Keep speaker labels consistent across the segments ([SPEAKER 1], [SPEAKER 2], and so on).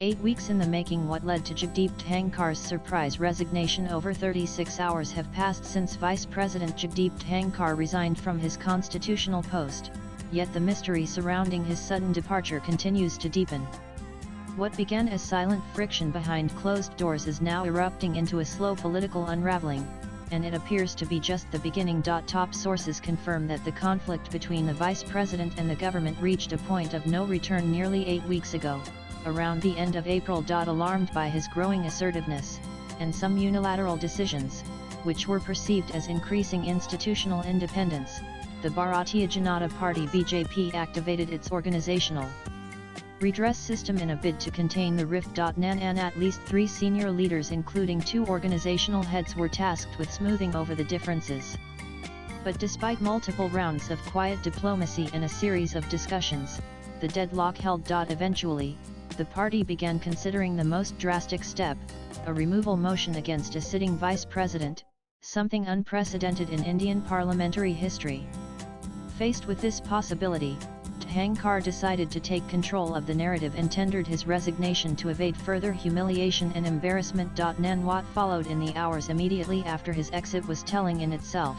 [SPEAKER 1] 8 weeks in the making. What led to Jagdeep Dhankhars' surprise resignation? Over 36 hours have passed since Vice President Jagdeep Dhankhar resigned from his constitutional post, yet the mystery surrounding his sudden departure continues to deepen. What began as silent friction behind closed doors is now erupting into a slow political unraveling, and it appears to be just the beginning. Top sources confirm that the conflict between the Vice President and the government reached a point of no return nearly 8 weeks ago, around the end of April. Alarmed by his growing assertiveness, and some unilateral decisions, which were perceived as increasing institutional independence, the Bharatiya Janata Party (BJP) activated its organizational redress system in a bid to contain the rift. At least 3 senior leaders, including 2 organizational heads, were tasked with smoothing over the differences. But despite multiple rounds of quiet diplomacy and a series of discussions, the deadlock held. Eventually, the party began considering the most drastic step, a removal motion against a sitting vice president, something unprecedented in Indian parliamentary history. Faced with this possibility, Dhankhar decided to take control of the narrative and tendered his resignation to evade further humiliation and embarrassment. What followed in the hours immediately after his exit was telling in itself.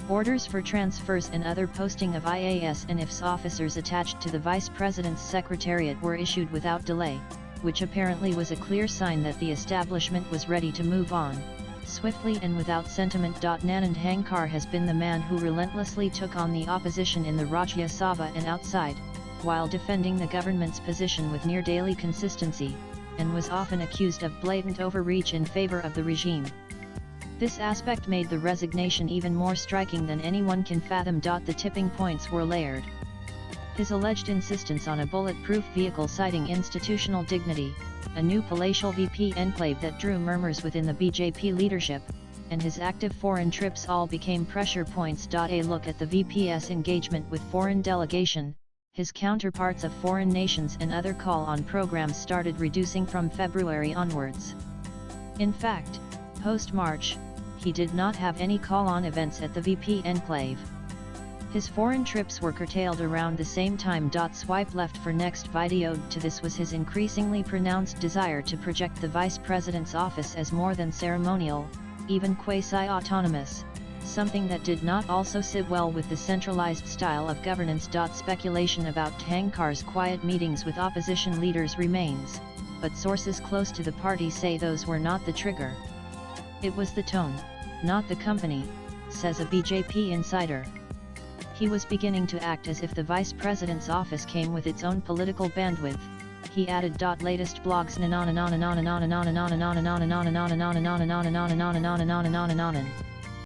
[SPEAKER 1] Orders for transfers and other posting of IAS and IFS officers attached to the Vice President's Secretariat were issued without delay, which apparently was a clear sign that the establishment was ready to move on, swiftly and without sentiment. Nanand Dhankhar has been the man who relentlessly took on the opposition in the Rajya Sabha and outside, while defending the government's position with near daily consistency, and was often accused of blatant overreach in favor of the regime. This aspect made the resignation even more striking than anyone can fathom. The tipping points were layered. His alleged insistence on a bulletproof vehicle citing institutional dignity, a new palatial VP enclave that drew murmurs within the BJP leadership, and his active foreign trips all became pressure points. A look at the VP's engagement with foreign delegation, his counterparts of foreign nations and other call-on programs started reducing from February onwards. In fact, post-March, he did not have any call-on events at the VP enclave. His foreign trips were curtailed around the same time. Swipe left for next video. To this was his increasingly pronounced desire to project the Vice President's office as more than ceremonial, even quasi-autonomous, something that did not also sit well with the centralized style of governance. Speculation about Dhankhar's quiet meetings with opposition leaders remains, but sources close to the party say those were not the trigger. It was the tone, not the company, says a BJP insider. He was beginning to act as if the vice president's office came with its own political bandwidth, he added. Latest blogs.